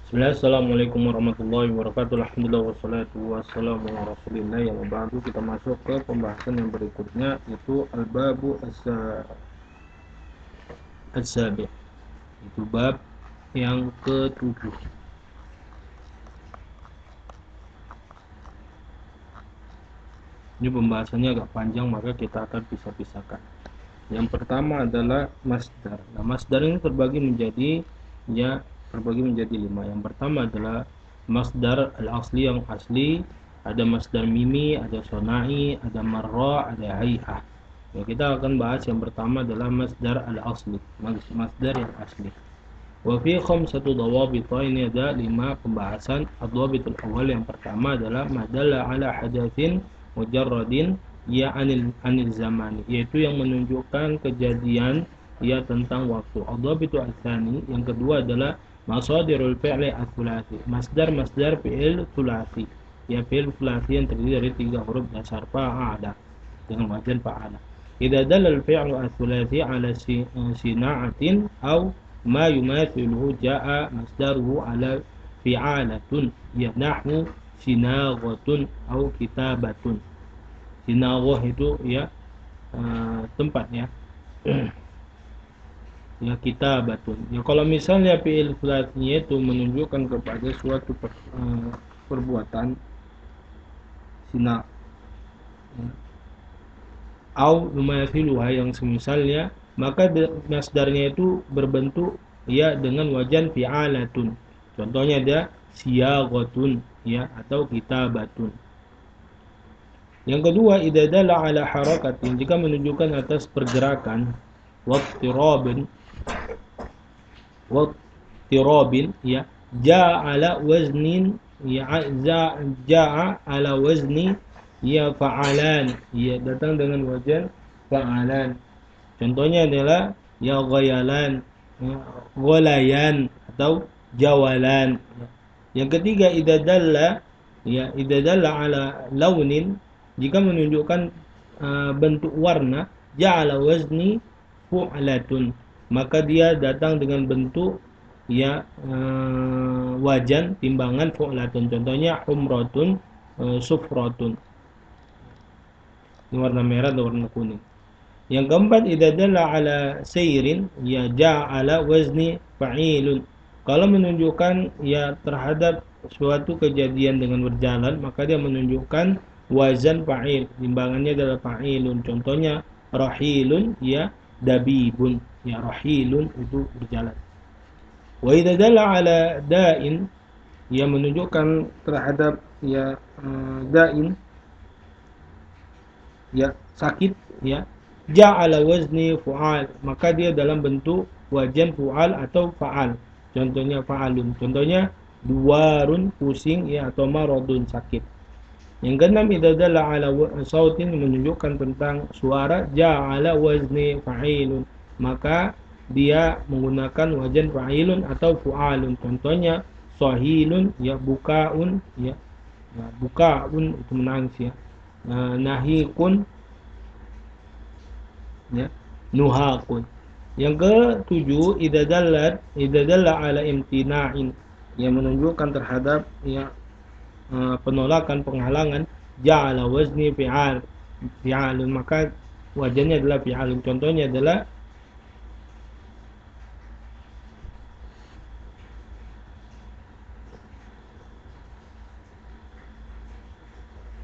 Bismillah, Assalamualaikum warahmatullahi wabarakatuh. Alhamdulillah wassalatu wassalamu ala rasulillah. Yang baru kita masuk ke pembahasan yang berikutnya, yaitu al-babu as-sabi'. Itu bab yang ketujuh. Ini pembahasannya agak panjang, maka kita akan pisah-pisahkan. Yang pertama adalah masdar. Nah, masdar ini terbagi menjadi 5. Yang pertama adalah masdar al-asli, yang asli. Ada masdar mimi, ada sonai, ada marra, ada hay'ah. Ya, kita akan bahas yang pertama adalah masdar al-asli, masdar yang asli. Wa fi khamsatu dawabit, ini ada 5 pembahasan. Ad-dawabitul awal, yang pertama adalah madalla ala hadatsin mujarradin ya anil zaman, yaitu yang menunjukkan kejadian ya tentang waktu. Ad-dawabitul tsani, yang kedua adalah masadirul fi'li ats-tsulats, masdar fi'il tsulats, ya fi'il tsulats yang terdiri dari 3 huruf dasar fa'ala dengan wazan fa'ala. Idza dalal fi'lu ats-tsulats ala sina'atin aw ma yumathiluhu ja'a masdaruhu ala fi'alatun, ya nahwu sinaghatun atau kitabatun. Sinaghah itu ya tempat ya. Ya kitabatun. Ya kalau misalnya fi'il sulasinya itu menunjukkan kepada suatu perbuatan sina, ya, au yumathiluha, yang semisalnya, maka masdarnya itu berbentuk ya dengan wajan fi'alatun. Contohnya ada siyaghatun ya atau kitabatun. Yang kedua, idza dalla ala harakatin, jika menunjukkan atas pergerakan, wattirabin ya jaa ala waznin, ya jaa ala wazni ya fa'alan, ya datang dengan wajan fa'alan. Contohnya adalah ya ghayalan, ya, ghalayan atau jawalan. Yang ketiga, idza dalla ala launin, jika menunjukkan bentuk warna, ja'ala wazni fu'latun, maka dia datang dengan bentuk ya wajan timbangan fu'latun. Contohnya humratun, sufratun. Ini warna merah atau warna kuning. Yang keempat, idza dalla ala sayrin, ya ja'ala wazni fa'ilun. Kalau menunjukkan ya terhadap suatu kejadian dengan berjalan, maka dia menunjukkan wazan fa'il, timbangannya adalah fa'ilun. Contohnya rahilun ya dabibun, ya rahilun itu berjalan. Wa idza dalla ala da'in, ya menunjukkan terhadap ya da'in, ya sakit, ya ja'ala wazni fu'al, maka dia dalam bentuk wajan fu'al atau fa'al. Contohnya fa'alun. Contohnya duwarun pusing ya atau maradun sakit. Yang keenam, idza dalla ala sautin, menunjukkan tentang suara, ja'ala wazni fa'ilun, maka dia menggunakan wajan fa'ilun atau fu'alun. Contohnya sahilun ya bukaun, ya bukaun itu menangis ya. Nahikun ya nuhakun. Yang ketujuh, idza dalla ala imtina'in, yang menunjukkan terhadap ya penolakan, penghalangan, ja'ala wazni fi'alun, maka wajannya adalah fi'alun. Contohnya adalah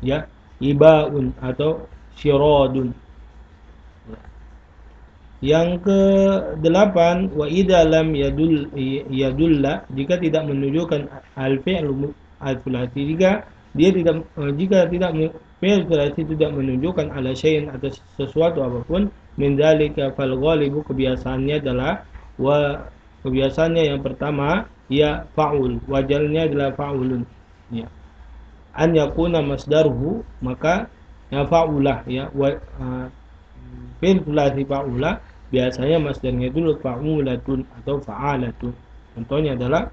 ya ibaun atau syiradun. Yang ke-8, wa idza lam yadulla, jika tidak menunjukkan al-fi'lu al-thulathi, jika tidak fi'il thulathi tidak menunjukkan ala syai'in atas sesuatu apapun, min dzalika fal ghalibu, kebiasaannya adalah kebiasaannya yang pertama ya fa'ul, wajalnya adalah fa'ulun, ya an yakuna masdaruhu, maka ya fa'ulah ya fi'il thulathi fa'ula, biasanya masdarnya itu fa'ulatun atau fa'alatun. Contohnya adalah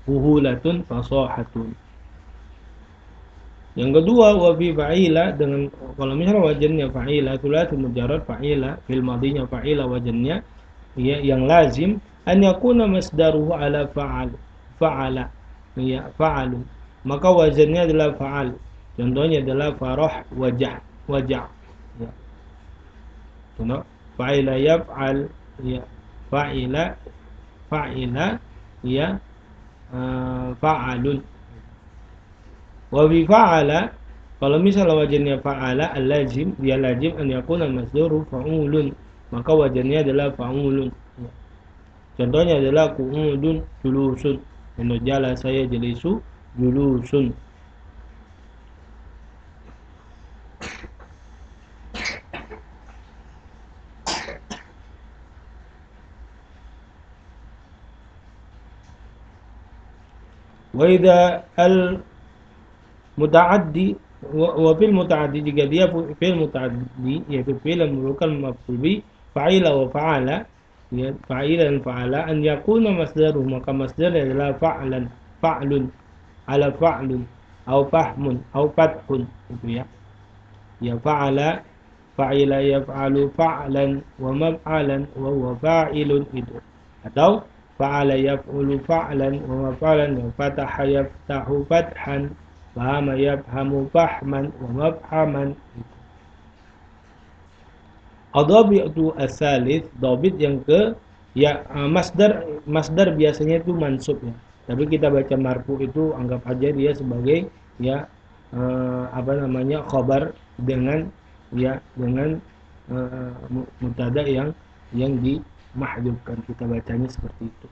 fuhulatun, fasahatun. Yang kedua, wa fi fa'ila, dengan kalau misalnya wajannya fa'ila, thulathi mujarrad fa'ila, fil madinya fa'ila wajannya ya yang lazim, an yakuna masdaruhu ala fa'ala, ya fa'alun, maka wazannya adalah fa'al. Contohnya adalah farah, wajah, ya. Contoh fa'ila yaf'al, ya fa'ila, ya fa'alun. Wa bi fa'ala, kalau misalnya wajannya fa'ala al-lazim, dia lazim an yakuna masdaru fa'ulun, maka wajannya adalah fa'ulun. Contohnya adalah qu'udun julusun. Contoh jala saya jelisu julusun. Wa idza al mutaaddi wa fil mutaaddi, jika dia fil mutaaddi yaitu fil yang merupakan maf'ul bi fa'ila wa fa'ala, ya fa'ila dan fa'ala, an yakuna masdaruh, maka masdarnya adalah fa'lan, fa'lun, ala fa'lun, au fahmun, au fathun, itu ya. Ya fa'ala, fa'ila yaf'alu fa'lan wa maf'alan wa huwa fa'ilun, itu. Atau fa'ala yaf'ulu fa'lan wa maf'alan wa fataha yaftahu fathan, fahama yafhamu fahman wa mafhaman. Adhabitu as-salis, dhabit yang ke, ya masdar biasanya itu mansub ya. Tapi kita baca marfu itu anggap aja dia sebagai ya apa namanya, khabar dengan ya dengan mubtada yang dimahdzufkan, kita bacanya seperti itu.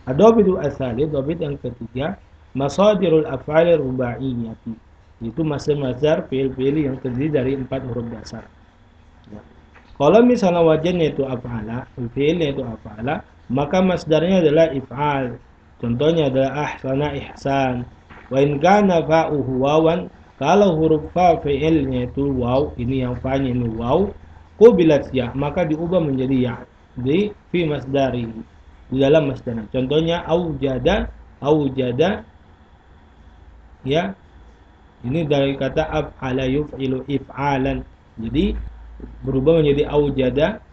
Adhabitu as-salis, dhabit yang ketiga, masadirul af'al rubaiyati, itu masdar fi'il yang terdiri dari 4 huruf dasar. Ya. Kalau misalnya wajannya itu af'ala, fi'ilnya itu af'ala, maka masdarnya adalah if'al. Contohnya adalah ahsana ihsan. Wa in kana fa'uhu wawan, kalau huruf fa fi'ilnya itu waw, ini yang fa-nya ini waw, qubilat ya, maka diubah menjadi ya di fi masdari, di dalam masdarnya. Contohnya aujada, ya ini dari kata af'ala yuf'ilu if'alan, jadi berubah menjadi aujada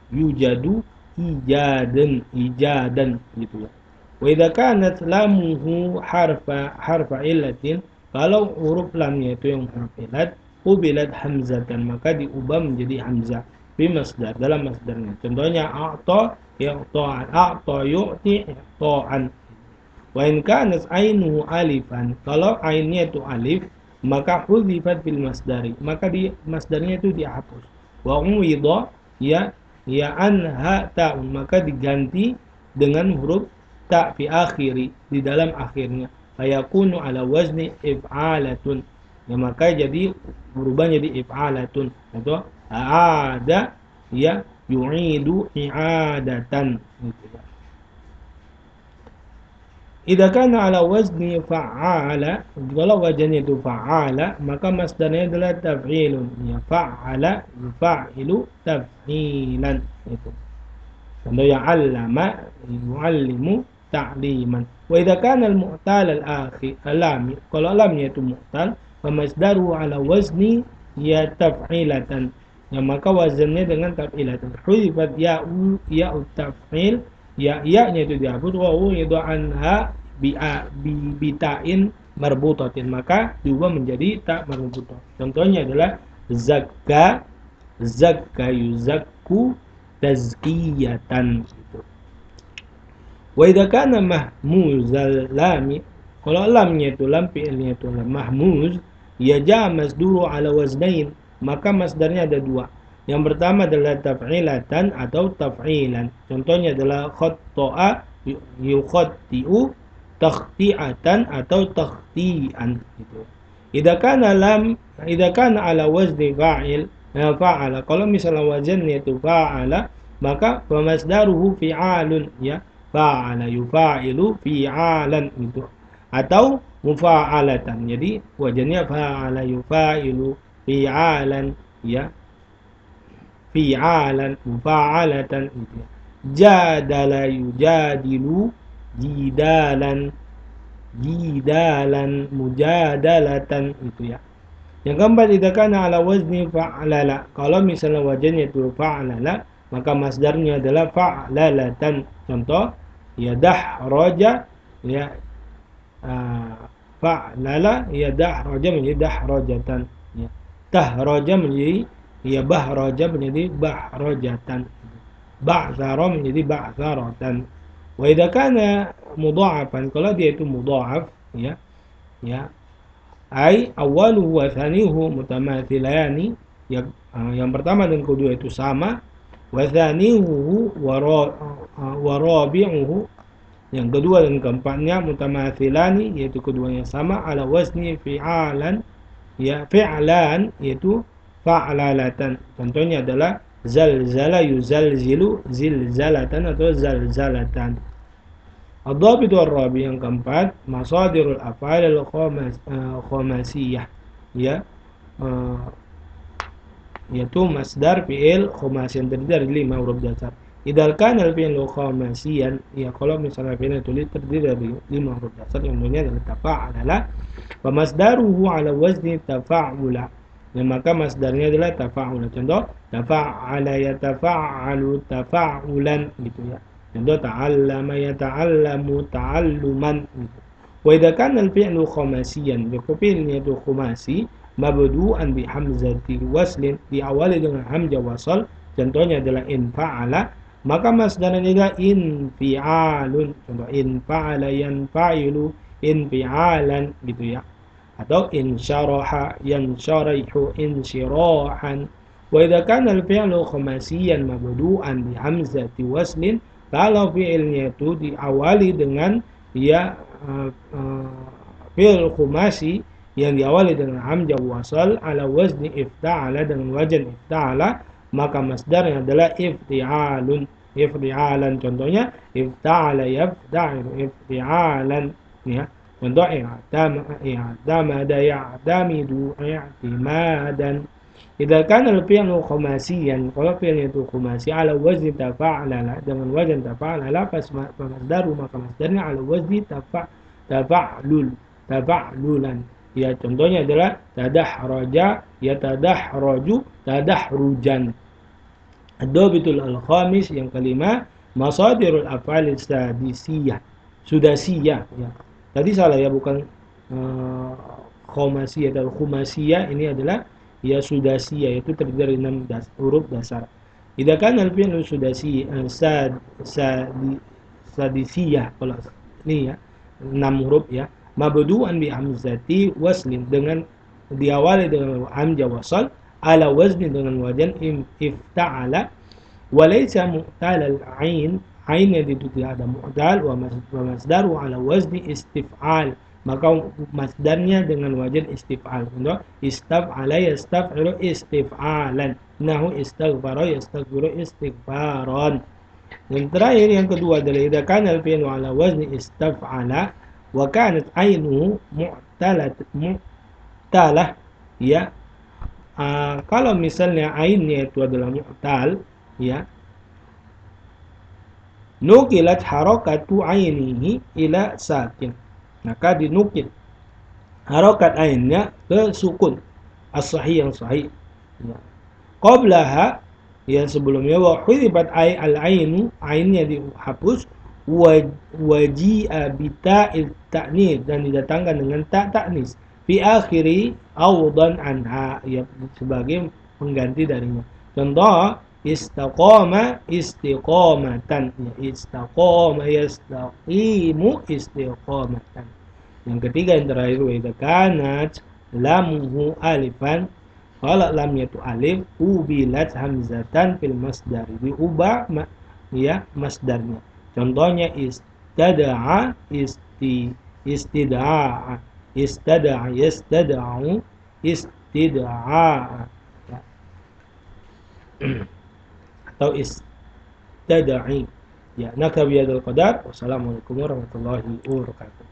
yujadu ijadan gitu ya. Wa idza kanat lamuhu harfa illatin, kalau huruf lamnya itu yang huruf illat, ubilat hamzatan, maka diubah menjadi hamzah fi masdar, dalam masdarnya. Contohnya a'ta ya'ta'an, a'ta yu'ti i'ta'an. Wa in kanat ainuhu alifan, kalau ainnya itu alif, maka hudzifat bil masdari, maka di masdarnya itu dihapus. Wa uwidha ya anha ta'un, maka diganti dengan huruf ta fi akhiri, di dalam akhirnya. Fayakunu ala wazni if'alatun, ya maka jadi berubah jadi if'alatun, atau ada ya yu'idu i'adatan gitu ya. Idza kana ala wazni fa'ala, kalau wajannya itu fa'ala, maka masdarnya adalah taf'ilun, ya fa'ala yufa'ilu taf'ilan, itu. Contoh yang allama yu'allimu ta'liman. Wa idza kana al-mu'tal al-akhir alami, kalau lamnya itu mu'tal, fa masdaru ala wazni ya taf'ilatan, ya maka wazannya dengan taf'ilatan. Hudifat ya'u taf'il, ya-nya itu dihapus, wa itu anha bitain marbutatin, maka diubah menjadi tak marbutah. Contohnya adalah zakka yuzakku tazkiyatan gitu. Wa idza kana mahmuzal lami, kalau lamnya itu lam fi'ilnya itu lam mahmuz, ya ja masduru ala waznain, maka masdarnya ada dua. Yang pertama adalah taf'ilatan atau taf'ilan. Contohnya adalah khatta'a yukhatti'u takhti'atan atau takhti'an gitu. Idza kana ala wazni fa'il, fa'ala, kalau misalnya wazannya itu fa'ala, maka famasdaruhu fi'alun, ya fa'ala yufa'ilu fi'alan itu, atau mufa'alatan, jadi wazannya fa'ala yufa'ilu fi'alan, ya fi'alan mufa'alatan itu. Jadala yujadilu jidalan mujadalatan itu ya. Yang keempat, idza kana ala wazni fa'lala, kalau misalnya wajannya itu fa'lala, maka masdarnya adalah fa'lalatan. Contoh ya dahraja ya fa'lala ya dahraja menjadi dahrajatan ya. Tahraja menjadi ya bahraja menjadi bahrajatan. Ba'thara menjadi ba'tharatan. Wa idza kana mudha'afan, kalau dia itu mudha'af ya ya ai awwaluhu wa thanihu mutamathilani yang pertama dan kedua itu sama, wa thanihu wa rabi'uhu yang kedua dan keempatnya mutamathilani yaitu keduanya sama, ala wazni fi'alan ya fi'lan yaitu fa'lalatan. Contohnya adalah zalzala yuzalzilu zilzalatan atau zalzalatan. Ad-dhabit war-rabi yang keempat masadirul af'al al-khumasiyah ya yaitu masdar fi'il khumasi yang terdiri dari 5 huruf dasar. Idza kana al-fi'lu khumasiyan ya kalau misalnya fi'il itu terdiri dari 5 huruf dasar yang contohnya adalah tafa'ala wa masdaruhu ala wazni tafa'ula ya maka masdarnya adalah tafa'ula. Contoh tafa'ala yatafa'alu tafa'ulan gitu ya. Contoh ta'allama yata'allamu ta'alluman gitu. Wa idza kana al-fi'lu khumasiyan jika fi'ilnya itu khumasi mabdu'an bi hamzati waslin diawali dengan hamzah wasal contohnya adalah in fa'ala maka masdarnya adalah infi'alun. Contoh in fa'ala yanfa'ilu infi'alan gitu ya. Atau in syaraha yansharihu insyirahan. Wa idza kana al-fi'lu khumasiyan mabdu'an bi hamzati waslin kalau fi'ilnya itu diawali dengan ya fi'il khumasi yang diawali dengan hamzah wasal ala wazni ifta'ala dengan wazn ifta'ala maka masdarnya adalah ifti'alan. Contohnya ifta'ala yafta'ilu ifti'alan ya. Contoh i'tamada ya'tamidu i'timadan. Idza kana al-fi'lu khumasiyan kalau fi'il itu khumasi ala wazni tafa'ala dengan wazn tafa'ala masdaru maka masdarnya ala wazni tafa'lulan ya. Contohnya adalah tadahraja yatadahraju tadahrujan. Ad-dhabitul al-khamis yang kelima masadirul af'al sudasiyah ya. Tadi salah ya bukan khumasiyah atau khumasiyah ini adalah ya sudasiyah yaitu terdiri dari 6 huruf dasar. Idza kana al-fi'lu sadisiyah kalau ini ya 6 huruf ya mabdu'an bi hamzati waslin dengan diawali dengan hamzah wasal ala wazni dengan wazn ifta'ala walaysa mu'tal al-ain ainnya itu tidak ada mu'tal wa masdaru ala wazni istif'al maka masdarnya dengan wazn istif'al. Contoh istaf'ala yastaf'ilu istif'alan nahu istaghfara yastaghfiru istighfaran. Yang terakhir yang kedua adalah idza kana al-fi'lu ala wazni istaf'ala wa kanat ainuhu mu'talah ya. Kalau misalnya ainnya itu adalah mu'tal ya nukilat harakatu ainihi ila sakin maka dinukil harokat ainnya ke sukun as-sahih yang sahih ya. Qablaha yang sebelumnya wa hudibat al-ainu ainnya dihapus waji'a bita'il ta'nis dan didatangkan dengan ta' ta'nis fi akhiri awdan anha ya sebagai pengganti darinya. Contoh istaqama istiqamatan ya istaqama yastaqimu istiqamatan. Yang ketiga yang terakhir wa idza kanat lamuhu alifan kalau lamnya itu alif ubilat hamzatan fil masdar diubah ya masdarnya. Contohnya istada'a istid'a istada'a yastada'u istid'a ya. Atau istada'i ya. Nakab bihadzal qadar. Wassalamualaikum warahmatullahi wabarakatuh.